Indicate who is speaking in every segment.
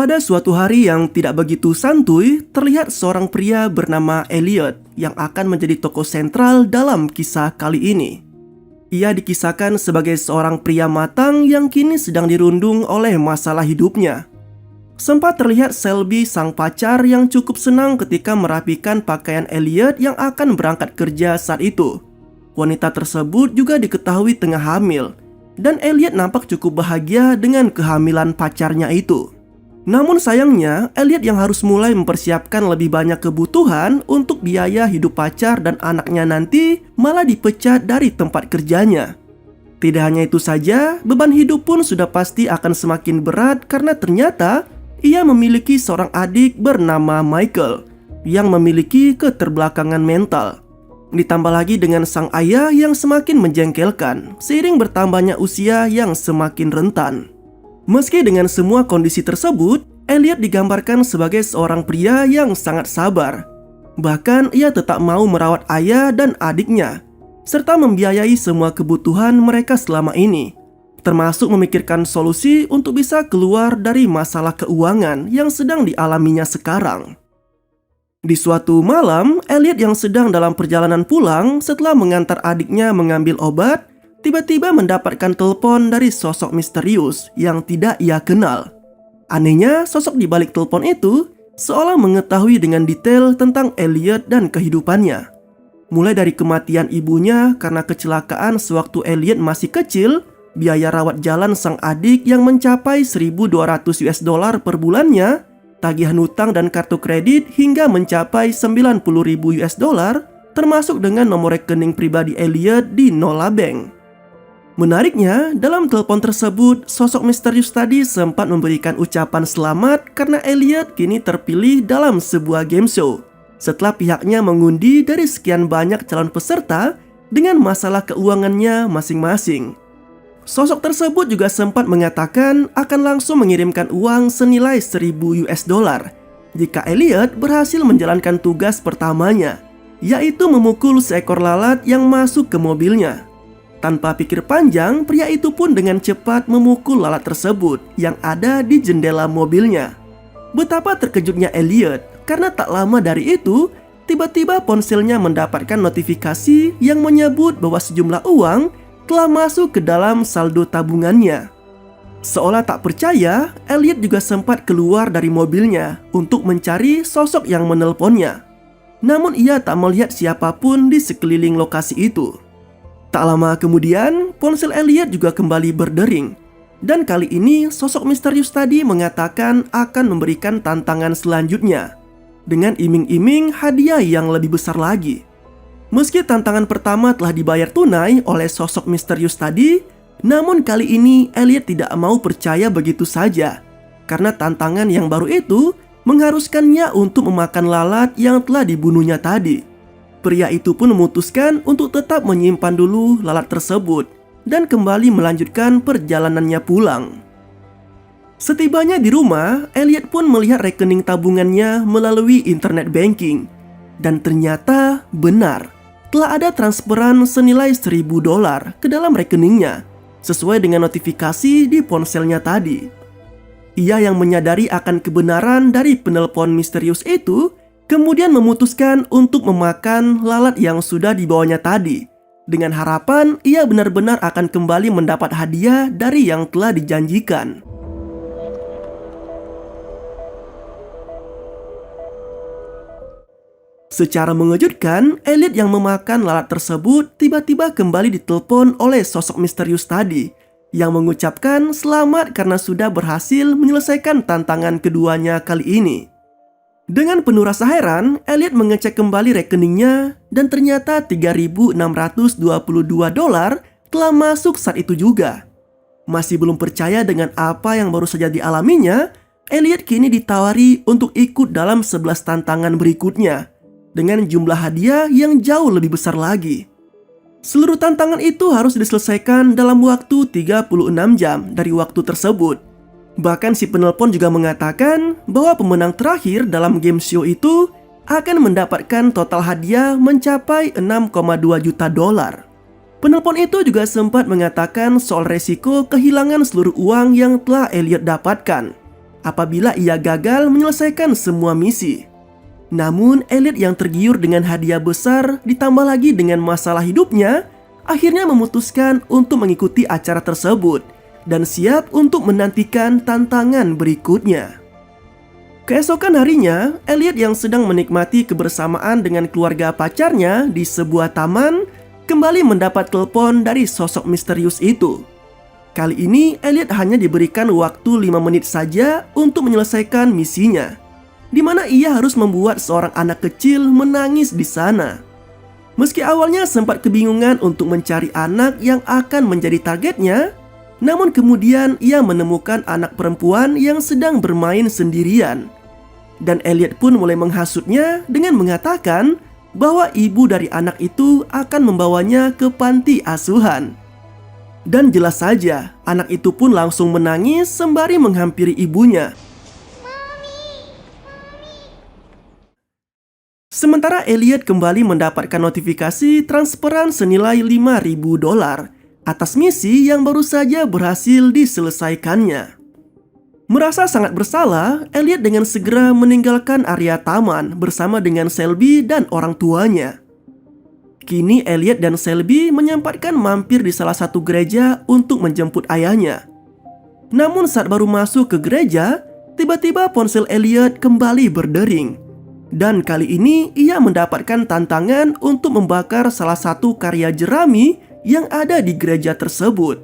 Speaker 1: Pada suatu hari yang tidak begitu santuy, terlihat seorang pria bernama Elliot yang akan menjadi tokoh sentral dalam kisah kali ini. Ia dikisahkan sebagai seorang pria matang yang kini sedang dirundung oleh masalah hidupnya. Sempat terlihat Selby, sang pacar, yang cukup senang ketika merapikan pakaian Elliot yang akan berangkat kerja saat itu. Wanita tersebut juga diketahui tengah hamil, dan Elliot nampak cukup bahagia dengan kehamilan pacarnya itu. Namun sayangnya, Elliot yang harus mulai mempersiapkan lebih banyak kebutuhan untuk biaya hidup pacar dan anaknya nanti malah dipecat dari tempat kerjanya. Tidak hanya itu saja, beban hidup pun sudah pasti akan semakin berat karena ternyata ia memiliki seorang adik bernama Michael yang memiliki keterbelakangan mental. Ditambah lagi dengan sang ayah yang semakin menjengkelkan seiring bertambahnya usia yang semakin rentan. Meski dengan semua kondisi tersebut, Elliot digambarkan sebagai seorang pria yang sangat sabar. Bahkan ia tetap mau merawat ayah dan adiknya, serta membiayai semua kebutuhan mereka selama ini, termasuk memikirkan solusi untuk bisa keluar dari masalah keuangan yang sedang dialaminya sekarang. Di suatu malam, Elliot yang sedang dalam perjalanan pulang setelah mengantar adiknya mengambil obat, tiba-tiba mendapatkan telepon dari sosok misterius yang tidak ia kenal. Anehnya, sosok di balik telepon itu seolah mengetahui dengan detail tentang Elliot dan kehidupannya. Mulai dari kematian ibunya karena kecelakaan sewaktu Elliot masih kecil, biaya rawat jalan sang adik yang mencapai $1.200 per bulannya, tagihan hutang dan kartu kredit hingga mencapai $90.000, termasuk dengan nomor rekening pribadi Elliot di Nola Bank. Menariknya, dalam telepon tersebut, sosok misterius tadi sempat memberikan ucapan selamat karena Elliot kini terpilih dalam sebuah game show setelah pihaknya mengundi dari sekian banyak calon peserta dengan masalah keuangannya masing-masing. Sosok tersebut juga sempat mengatakan akan langsung mengirimkan uang senilai $1.000 jika Elliot berhasil menjalankan tugas pertamanya, yaitu memukul seekor lalat yang masuk ke mobilnya. Tanpa pikir panjang, pria itu pun dengan cepat memukul lalat tersebut yang ada di jendela mobilnya. Betapa terkejutnya Elliot karena tak lama dari itu, tiba-tiba ponselnya mendapatkan notifikasi yang menyebut bahwa sejumlah uang telah masuk ke dalam saldo tabungannya. Seolah tak percaya, Elliot juga sempat keluar dari mobilnya untuk mencari sosok yang menelponnya. Namun ia tak melihat siapapun di sekeliling lokasi itu. Tak lama kemudian, ponsel Elliot juga kembali berdering. Dan kali ini, sosok misterius tadi mengatakan akan memberikan tantangan selanjutnya dengan iming-iming hadiah yang lebih besar lagi. Meski tantangan pertama telah dibayar tunai oleh sosok misterius tadi, namun kali ini Elliot tidak mau percaya begitu saja, karena tantangan yang baru itu mengharuskannya untuk memakan lalat yang telah dibunuhnya tadi. Pria itu pun memutuskan untuk tetap menyimpan dulu lalat tersebut dan kembali melanjutkan perjalanannya pulang. Setibanya di rumah, Elliot pun melihat rekening tabungannya melalui internet banking. Dan ternyata benar, telah ada transferan senilai $1.000 ke dalam rekeningnya, sesuai dengan notifikasi di ponselnya tadi. Ia yang menyadari akan kebenaran dari penelpon misterius itu, kemudian memutuskan untuk memakan lalat yang sudah dibawanya tadi, dengan harapan ia benar-benar akan kembali mendapat hadiah dari yang telah dijanjikan. Secara mengejutkan, Elliot yang memakan lalat tersebut tiba-tiba kembali ditelepon oleh sosok misterius tadi, yang mengucapkan selamat karena sudah berhasil menyelesaikan tantangan keduanya kali ini. Dengan penuh rasa heran, Elliot mengecek kembali rekeningnya dan ternyata $3.622 telah masuk saat itu juga. Masih belum percaya dengan apa yang baru saja dialaminya, Elliot kini ditawari untuk ikut dalam 11 tantangan berikutnya dengan jumlah hadiah yang jauh lebih besar lagi. Seluruh tantangan itu harus diselesaikan dalam waktu 36 jam dari waktu tersebut. Bahkan si penelpon juga mengatakan bahwa pemenang terakhir dalam game show itu akan mendapatkan total hadiah mencapai $6,2 juta. Penelpon itu juga sempat mengatakan soal resiko kehilangan seluruh uang yang telah Elliot dapatkan. apabila ia gagal menyelesaikan semua misi. Namun Elliot yang tergiur dengan hadiah besar ditambah lagi dengan masalah hidupnya, akhirnya memutuskan untuk mengikuti acara tersebut dan siap untuk menantikan tantangan berikutnya. Keesokan harinya, Elliot yang sedang menikmati kebersamaan dengan keluarga pacarnya di sebuah taman kembali mendapat telepon dari sosok misterius itu. Kali ini Elliot hanya diberikan waktu 5 menit saja untuk menyelesaikan misinya, di mana ia harus membuat seorang anak kecil menangis di sana. Meski awalnya sempat kebingungan untuk mencari anak yang akan menjadi targetnya, namun kemudian ia menemukan anak perempuan yang sedang bermain sendirian. Dan Elliot pun mulai menghasutnya dengan mengatakan bahwa ibu dari anak itu akan membawanya ke panti asuhan. Dan jelas saja, anak itu pun langsung menangis sembari menghampiri ibunya. Sementara Elliot kembali mendapatkan notifikasi transferan senilai $5.000 atas misi yang baru saja berhasil diselesaikannya. Merasa sangat bersalah, Elliot dengan segera meninggalkan area taman bersama dengan Selby dan orang tuanya. Kini Elliot dan Selby menyempatkan mampir di salah satu gereja untuk menjemput ayahnya. Namun saat baru masuk ke gereja, tiba-tiba ponsel Elliot kembali berdering. Dan kali ini ia mendapatkan tantangan untuk membakar salah satu karya jerami yang ada di gereja tersebut.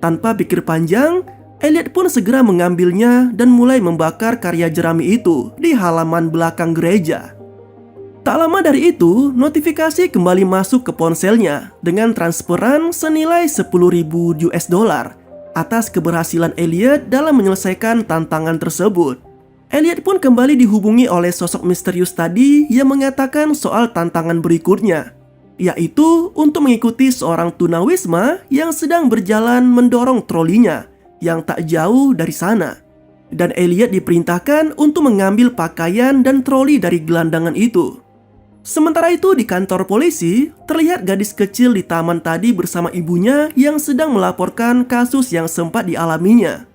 Speaker 1: Tanpa pikir panjang, Elliot pun segera mengambilnya dan mulai membakar karya jerami itu di halaman belakang gereja. Tak lama dari itu, notifikasi kembali masuk ke ponselnya dengan transferan senilai $10.000 atas keberhasilan Elliot dalam menyelesaikan tantangan tersebut. Elliot pun kembali dihubungi oleh sosok misterius tadi yang mengatakan soal tantangan berikutnya, yaitu untuk mengikuti seorang tunawisma yang sedang berjalan mendorong trolinya yang tak jauh dari sana. Dan Elliot diperintahkan untuk mengambil pakaian dan troli dari gelandangan itu. Sementara itu di kantor polisi, terlihat gadis kecil di taman tadi bersama ibunya yang sedang melaporkan kasus yang sempat dialaminya.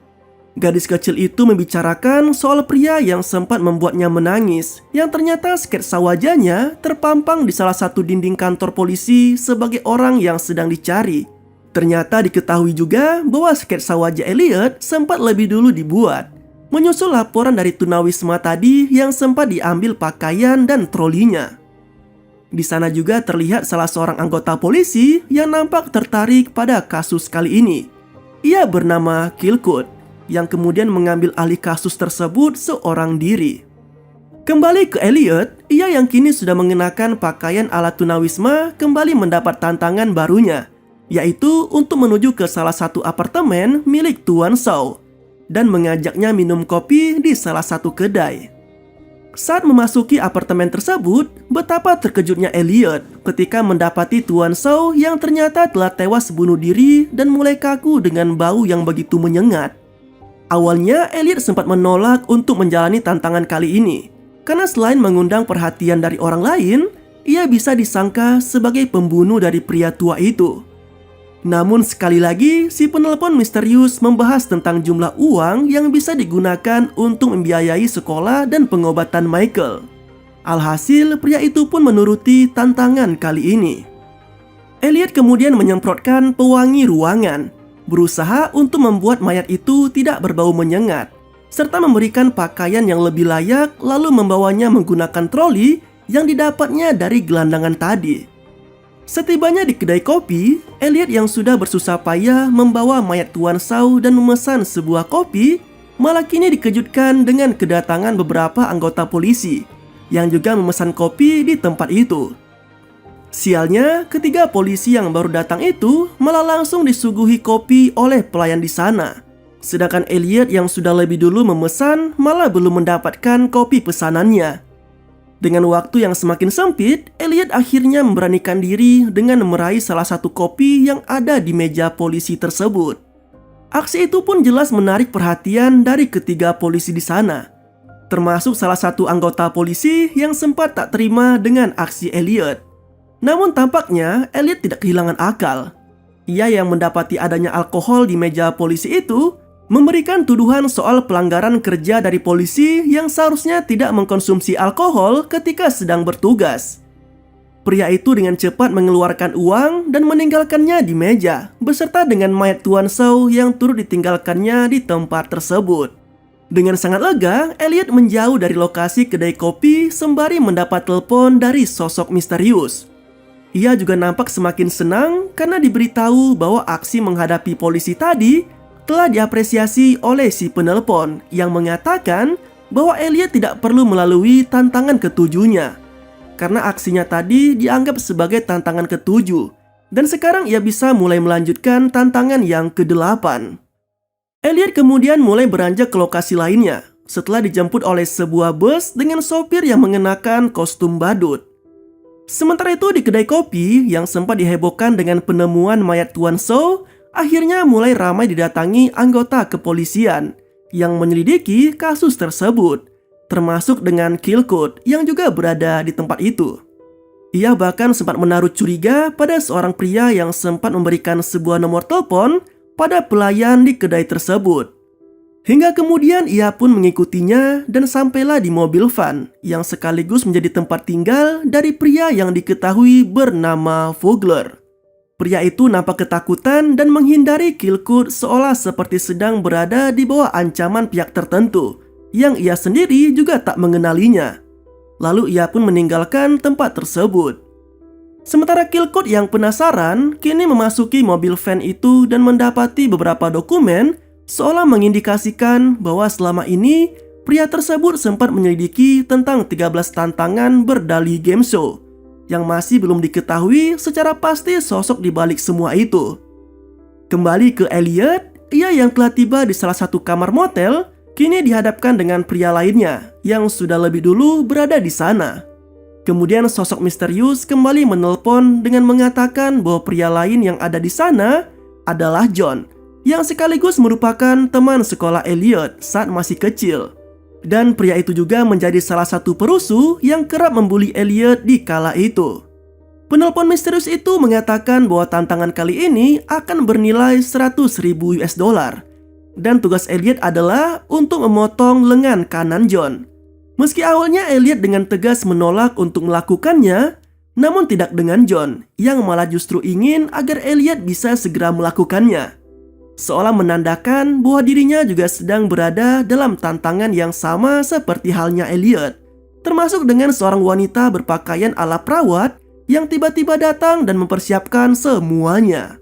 Speaker 1: Gadis kecil itu membicarakan soal pria yang sempat membuatnya menangis, yang ternyata sketsa wajahnya terpampang di salah satu dinding kantor polisi sebagai orang yang sedang dicari. Ternyata diketahui juga bahwa sketsa wajah Elliot sempat lebih dulu dibuat, menyusul laporan dari tunawisma tadi yang sempat diambil pakaian dan trolinya. Di sana juga terlihat salah seorang anggota polisi yang nampak tertarik pada kasus kali ini. Ia bernama Kilkut, yang kemudian mengambil alih kasus tersebut seorang diri. Kembali ke Elliot, ia yang kini sudah mengenakan pakaian ala tunawisma kembali mendapat tantangan barunya, yaitu untuk menuju ke salah satu apartemen milik Tuan Shaw dan mengajaknya minum kopi di salah satu kedai. Saat memasuki apartemen tersebut, betapa terkejutnya Elliot ketika mendapati Tuan Shaw yang ternyata telah tewas bunuh diri dan mulai kaku dengan bau yang begitu menyengat. Awalnya Elliot sempat menolak untuk menjalani tantangan kali ini, karena selain mengundang perhatian dari orang lain, ia bisa disangka sebagai pembunuh dari pria tua itu. Namun sekali lagi, si penelpon misterius membahas tentang jumlah uang yang bisa digunakan untuk membiayai sekolah dan pengobatan Michael. Alhasil, pria itu pun menuruti tantangan kali ini. Elliot kemudian menyemprotkan pewangi ruangan, berusaha untuk membuat mayat itu tidak berbau menyengat, serta memberikan pakaian yang lebih layak lalu membawanya menggunakan troli yang didapatnya dari gelandangan tadi. Setibanya di kedai kopi, Elliot yang sudah bersusah payah membawa mayat Tuan Shaw dan memesan sebuah kopi, malah kini dikejutkan dengan kedatangan beberapa anggota polisi yang juga memesan kopi di tempat itu. Sialnya, ketiga polisi yang baru datang itu malah langsung disuguhi kopi oleh pelayan di sana. Sedangkan Elliot yang sudah lebih dulu memesan malah belum mendapatkan kopi pesanannya. Dengan waktu yang semakin sempit, Elliot akhirnya memberanikan diri dengan meraih salah satu kopi yang ada di meja polisi tersebut. Aksi itu pun jelas menarik perhatian dari ketiga polisi di sana, termasuk salah satu anggota polisi yang sempat tak terima dengan aksi Elliot. Namun tampaknya Elliot tidak kehilangan akal. Ia yang mendapati adanya alkohol di meja polisi itu memberikan tuduhan soal pelanggaran kerja dari polisi yang seharusnya tidak mengkonsumsi alkohol ketika sedang bertugas. Pria itu dengan cepat mengeluarkan uang dan meninggalkannya di meja, beserta dengan mayat Tuan Zhou yang turut ditinggalkannya di tempat tersebut. Dengan sangat lega, Elliot menjauh dari lokasi kedai kopi sembari mendapat telepon dari sosok misterius. Ia juga nampak semakin senang karena diberitahu bahwa aksi menghadapi polisi tadi telah diapresiasi oleh si penelpon yang mengatakan bahwa Elliot tidak perlu melalui tantangan ketujuhnya. Karena aksinya tadi dianggap sebagai tantangan ketujuh, dan sekarang ia bisa mulai melanjutkan tantangan yang ke-8. Elliot kemudian mulai beranjak ke lokasi lainnya setelah dijemput oleh sebuah bus dengan sopir yang mengenakan kostum badut. Sementara itu di kedai kopi yang sempat dihebohkan dengan penemuan mayat Tuan Zhou, akhirnya mulai ramai didatangi anggota kepolisian yang menyelidiki kasus tersebut, termasuk dengan Kilkut yang juga berada di tempat itu. Ia bahkan sempat menaruh curiga pada seorang pria yang sempat memberikan sebuah nomor telepon pada pelayan di kedai tersebut. Hingga kemudian ia pun mengikutinya dan sampailah di mobil van yang sekaligus menjadi tempat tinggal dari pria yang diketahui bernama Vogler. Pria itu nampak ketakutan dan menghindari Kilkut seolah seperti sedang berada di bawah ancaman pihak tertentu yang ia sendiri juga tak mengenalinya. Lalu ia pun meninggalkan tempat tersebut. Sementara Kilkut yang penasaran kini memasuki mobil van itu dan mendapati beberapa dokumen seolah mengindikasikan bahwa selama ini pria tersebut sempat menyelidiki tentang 13 tantangan berdalih game show yang masih belum diketahui secara pasti sosok di balik semua itu. Kembali ke Elliot, ia yang telah tiba di salah satu kamar motel kini dihadapkan dengan pria lainnya yang sudah lebih dulu berada di sana. Kemudian sosok misterius kembali menelpon dengan mengatakan bahwa pria lain yang ada di sana adalah John, yang sekaligus merupakan teman sekolah Elliot saat masih kecil. Dan pria itu juga menjadi salah satu perusuh yang kerap membuli Elliot di kala itu. Penelpon misterius itu mengatakan bahwa tantangan kali ini akan bernilai 100.000 US dollar. Dan tugas Elliot adalah untuk memotong lengan kanan John. Meski awalnya Elliot dengan tegas menolak untuk melakukannya, namun tidak dengan John yang malah justru ingin agar Elliot bisa segera melakukannya. Seolah menandakan bahwa dirinya juga sedang berada dalam tantangan yang sama seperti halnya Elliot, termasuk dengan seorang wanita berpakaian ala perawat yang tiba-tiba datang dan mempersiapkan semuanya.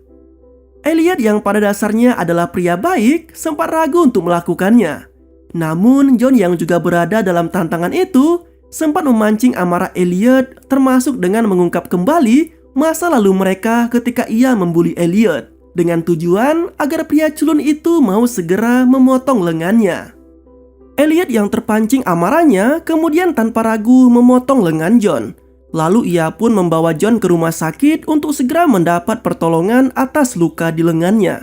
Speaker 1: Elliot yang pada dasarnya adalah pria baik sempat ragu untuk melakukannya. Namun John yang juga berada dalam tantangan itu sempat memancing amarah Elliot, termasuk dengan mengungkap kembali masa lalu mereka ketika ia membuli Elliot dengan tujuan agar pria culun itu mau segera memotong lengannya. Elliot yang terpancing amarahnya kemudian tanpa ragu memotong lengan John. Lalu ia pun membawa John ke rumah sakit untuk segera mendapat pertolongan atas luka di lengannya.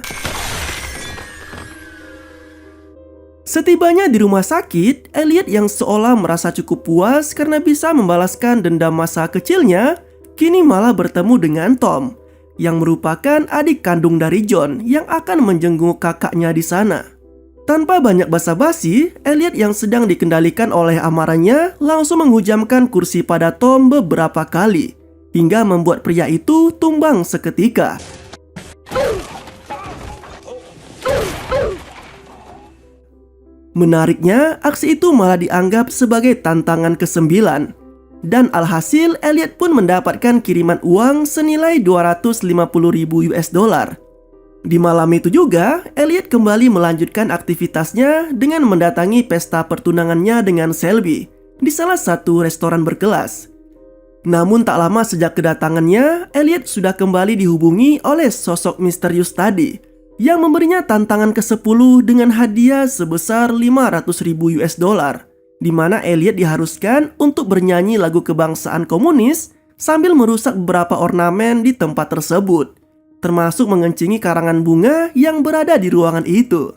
Speaker 1: Setibanya di rumah sakit, Elliot yang seolah merasa cukup puas karena bisa membalaskan dendam masa kecilnya, kini malah bertemu dengan Tom, yang merupakan adik kandung dari John yang akan menjenguk kakaknya di sana. Tanpa banyak basa-basi, Elliot yang sedang dikendalikan oleh amarahnya langsung menghujamkan kursi pada Tom beberapa kali, hingga membuat pria itu tumbang seketika. Menariknya, aksi itu malah dianggap sebagai tantangan ke-9. Dan alhasil, Elliot pun mendapatkan kiriman uang senilai 250.000 US dollar. Di malam itu juga, Elliot kembali melanjutkan aktivitasnya dengan mendatangi pesta pertunangannya dengan Selby di salah satu restoran berkelas. Namun tak lama sejak kedatangannya, Elliot sudah kembali dihubungi oleh sosok misterius tadi yang memberinya tantangan ke-10 dengan hadiah sebesar 500.000 US dollar, di mana Elliot diharuskan untuk bernyanyi lagu kebangsaan komunis sambil merusak beberapa ornamen di tempat tersebut, termasuk mengencingi karangan bunga yang berada di ruangan itu.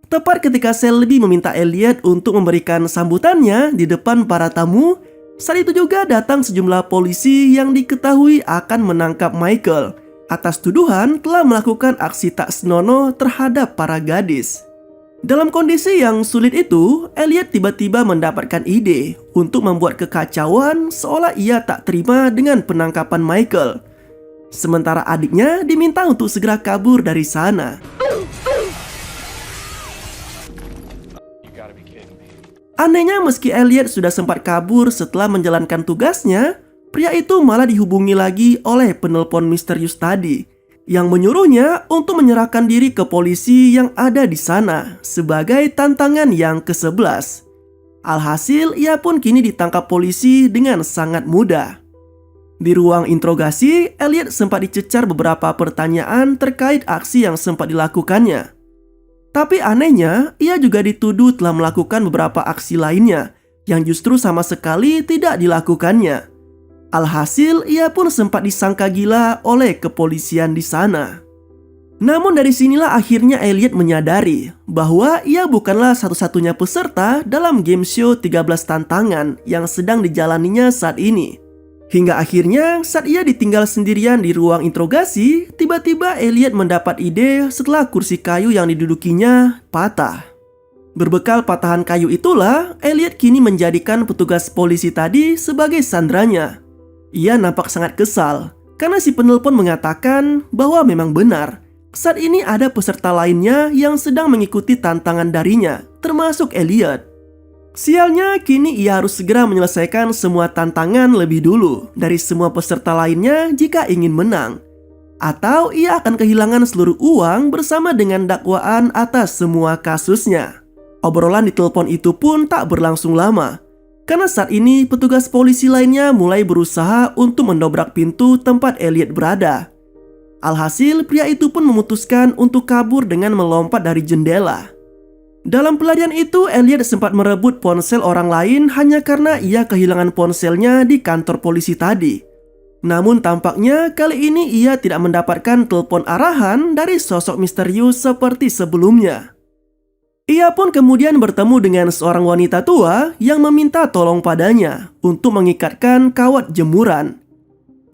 Speaker 1: Tepat ketika Selby meminta Elliot untuk memberikan sambutannya di depan para tamu, saat itu juga datang sejumlah polisi yang diketahui akan menangkap Michael atas tuduhan telah melakukan aksi tak senonoh terhadap para gadis. Dalam kondisi yang sulit itu, Elliot tiba-tiba mendapatkan ide untuk membuat kekacauan seolah ia tak terima dengan penangkapan Michael. Sementara adiknya diminta untuk segera kabur dari sana. Anehnya meski Elliot sudah sempat kabur setelah menjalankan tugasnya, pria itu malah dihubungi lagi oleh penelpon misterius tadi yang menyuruhnya untuk menyerahkan diri ke polisi yang ada di sana sebagai tantangan yang ke-11. Alhasil, ia pun kini ditangkap polisi dengan sangat mudah. Di ruang interogasi, Elliot sempat dicecar beberapa pertanyaan terkait aksi yang sempat dilakukannya. Tapi anehnya, ia juga dituduh telah melakukan beberapa aksi lainnya yang justru sama sekali tidak dilakukannya. Alhasil, ia pun sempat disangka gila oleh kepolisian di sana. Namun dari sinilah akhirnya Elliot menyadari bahwa ia bukanlah satu-satunya peserta dalam game show 13 tantangan yang sedang dijalaninya saat ini. Hingga akhirnya saat ia ditinggal sendirian di ruang interogasi, tiba-tiba Elliot mendapat ide setelah kursi kayu yang didudukinya patah. Berbekal patahan kayu itulah, Elliot kini menjadikan petugas polisi tadi sebagai sandranya. Ia nampak sangat kesal karena si penelpon mengatakan bahwa memang benar saat ini ada peserta lainnya yang sedang mengikuti tantangan darinya, termasuk Elliot. Sialnya, kini ia harus segera menyelesaikan semua tantangan lebih dulu dari semua peserta lainnya jika ingin menang. Atau ia akan kehilangan seluruh uang bersama dengan dakwaan atas semua kasusnya. Obrolan di telepon itu pun tak berlangsung lama, karena saat ini petugas polisi lainnya mulai berusaha untuk mendobrak pintu tempat Elliot berada. Alhasil, pria itu pun memutuskan untuk kabur dengan melompat dari jendela. Dalam pelarian itu, Elliot sempat merebut ponsel orang lain hanya karena ia kehilangan ponselnya di kantor polisi tadi. Namun tampaknya kali ini ia tidak mendapatkan telepon arahan dari sosok misterius seperti sebelumnya. Ia pun kemudian bertemu dengan seorang wanita tua yang meminta tolong padanya untuk mengikatkan kawat jemuran.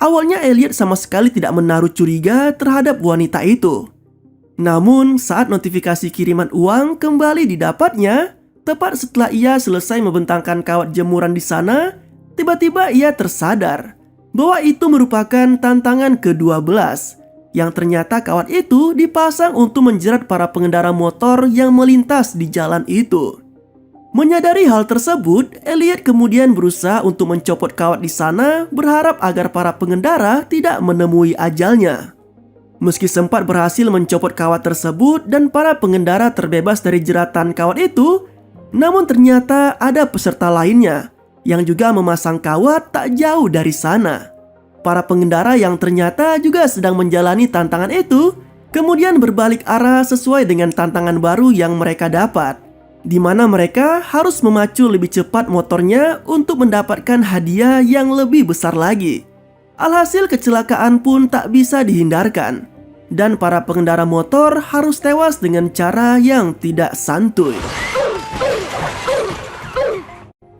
Speaker 1: Awalnya Elliot sama sekali tidak menaruh curiga terhadap wanita itu. Namun saat notifikasi kiriman uang kembali didapatnya, tepat setelah ia selesai membentangkan kawat jemuran di sana, tiba-tiba ia tersadar bahwa itu merupakan tantangan ke-12 yang ternyata kawat itu dipasang untuk menjerat para pengendara motor yang melintas di jalan itu. Menyadari hal tersebut, Elliot kemudian berusaha untuk mencopot kawat di sana, berharap agar para pengendara tidak menemui ajalnya. Meski sempat berhasil mencopot kawat tersebut dan para pengendara terbebas dari jeratan kawat itu, namun ternyata ada peserta lainnya yang juga memasang kawat tak jauh dari sana. Para pengendara yang ternyata juga sedang menjalani tantangan itu kemudian berbalik arah sesuai dengan tantangan baru yang mereka dapat, di mana mereka harus memacu lebih cepat motornya untuk mendapatkan hadiah yang lebih besar lagi. Alhasil kecelakaan pun tak bisa dihindarkan, dan para pengendara motor harus tewas dengan cara yang tidak santuy.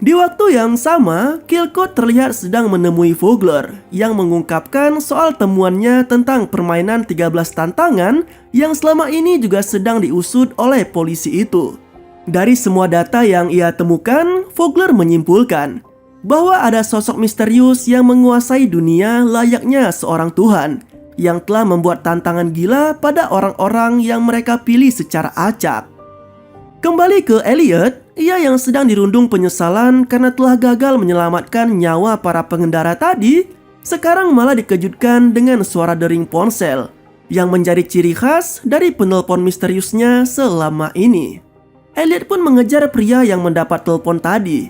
Speaker 1: Di waktu yang sama, Kilcott terlihat sedang menemui Vogler yang mengungkapkan soal temuannya tentang permainan 13 tantangan yang selama ini juga sedang diusut oleh polisi itu. Dari semua data yang ia temukan, Vogler menyimpulkan bahwa ada sosok misterius yang menguasai dunia layaknya seorang Tuhan yang telah membuat tantangan gila pada orang-orang yang mereka pilih secara acak. Kembali ke Elliot, ia yang sedang dirundung penyesalan karena telah gagal menyelamatkan nyawa para pengendara tadi, sekarang malah dikejutkan dengan suara dering ponsel yang menjadi ciri khas dari penelpon misteriusnya selama ini. Elliot pun mengejar pria yang mendapat telepon tadi,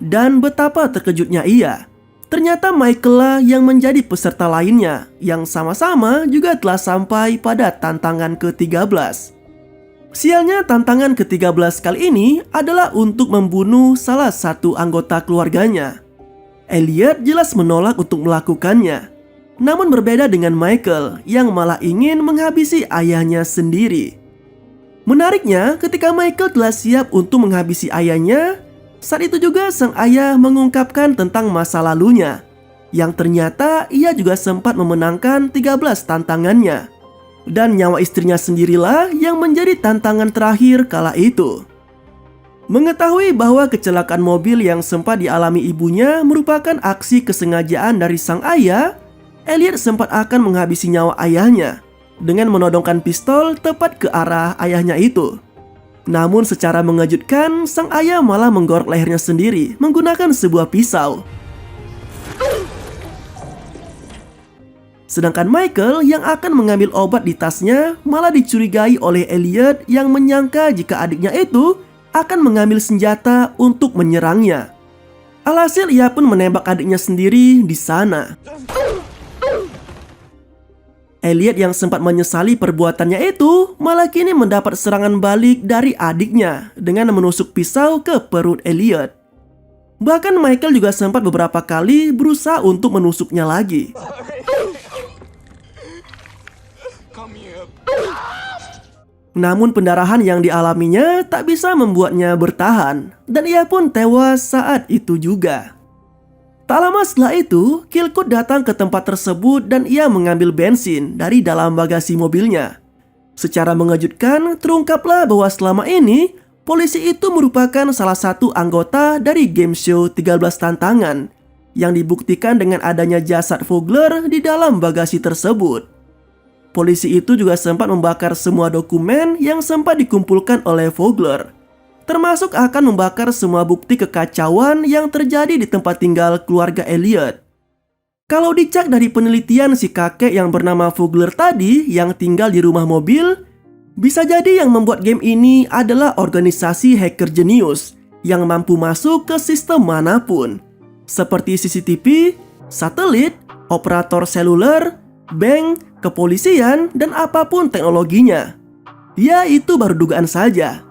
Speaker 1: dan betapa terkejutnya ia. Ternyata Michael lah yang menjadi peserta lainnya yang sama-sama juga telah sampai pada tantangan ke-13. Sialnya, tantangan ke-13 kali ini adalah untuk membunuh salah satu anggota keluarganya. Elliot jelas menolak untuk melakukannya. Namun berbeda dengan Michael yang malah ingin menghabisi ayahnya sendiri. Menariknya, ketika Michael telah siap untuk menghabisi ayahnya, saat itu juga sang ayah mengungkapkan tentang masa lalunya, yang ternyata ia juga sempat memenangkan 13 tantangannya. Dan nyawa istrinya sendirilah yang menjadi tantangan terakhir kala itu. Mengetahui bahwa kecelakaan mobil yang sempat dialami ibunya merupakan aksi kesengajaan dari sang ayah, Elliot sempat akan menghabisi nyawa ayahnya dengan menodongkan pistol tepat ke arah ayahnya itu. Namun secara mengejutkan, sang ayah malah menggorok lehernya sendiri menggunakan sebuah pisau. Sedangkan Michael yang akan mengambil obat di tasnya malah dicurigai oleh Elliot yang menyangka jika adiknya itu akan mengambil senjata untuk menyerangnya. Alhasil ia pun menembak adiknya sendiri di sana. Elliot yang sempat menyesali perbuatannya itu malah kini mendapat serangan balik dari adiknya dengan menusuk pisau ke perut Elliot. Bahkan Michael juga sempat beberapa kali berusaha untuk menusuknya lagi. Namun pendarahan yang dialaminya tak bisa membuatnya bertahan, dan ia pun tewas saat itu juga. Tak lama setelah itu, Kilkut datang ke tempat tersebut dan ia mengambil bensin dari dalam bagasi mobilnya. Secara mengejutkan, terungkaplah bahwa selama ini polisi itu merupakan salah satu anggota dari game show 13 tantangan yang dibuktikan dengan adanya jasad Vogler di dalam bagasi tersebut. Polisi itu juga sempat membakar semua dokumen yang sempat dikumpulkan oleh Vogler, termasuk akan membakar semua bukti kekacauan yang terjadi di tempat tinggal keluarga Elliot. Kalau dicek dari penelitian si kakek yang bernama Vogler tadi yang tinggal di rumah mobil, bisa jadi yang membuat game ini adalah organisasi hacker jenius yang mampu masuk ke sistem manapun, seperti CCTV, satelit, operator seluler, bank, kepolisian, dan apapun teknologinya. Ya, itu baru dugaan saja.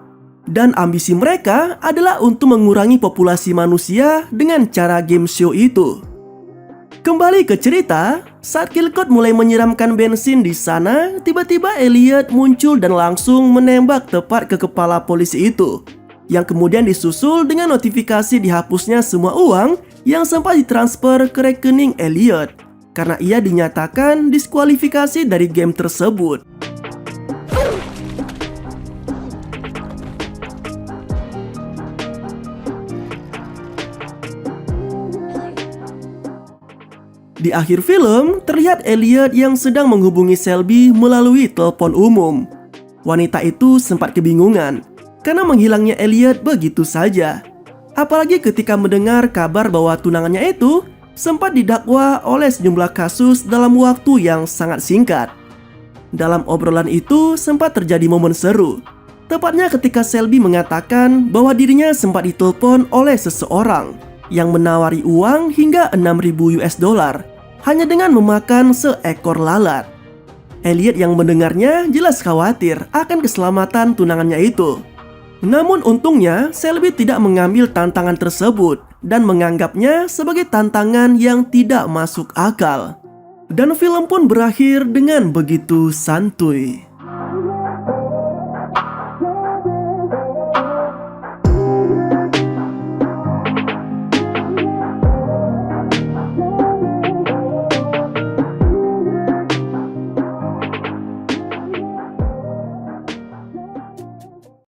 Speaker 1: Dan ambisi mereka adalah untuk mengurangi populasi manusia dengan cara game show itu. Kembali ke cerita, saat Kilcott mulai menyiramkan bensin di sana, tiba-tiba Elliot muncul dan langsung menembak tepat ke kepala polisi itu, yang kemudian disusul dengan notifikasi dihapusnya semua uang yang sempat ditransfer ke rekening Elliot, karena ia dinyatakan diskualifikasi dari game tersebut. Di akhir film, terlihat Elliot yang sedang menghubungi Shelby melalui telepon umum. Wanita itu sempat kebingungan karena menghilangnya Elliot begitu saja. Apalagi ketika mendengar kabar bahwa tunangannya itu sempat didakwa oleh sejumlah kasus dalam waktu yang sangat singkat. Dalam obrolan itu sempat terjadi momen seru, tepatnya ketika Shelby mengatakan bahwa dirinya sempat ditelepon oleh seseorang yang menawari uang hingga 6.000 US dollar hanya dengan memakan seekor lalat. Elliot yang mendengarnya jelas khawatir akan keselamatan tunangannya itu. Namun untungnya Shelby tidak mengambil tantangan tersebut dan menganggapnya sebagai tantangan yang tidak masuk akal. Dan film pun berakhir dengan begitu santuy.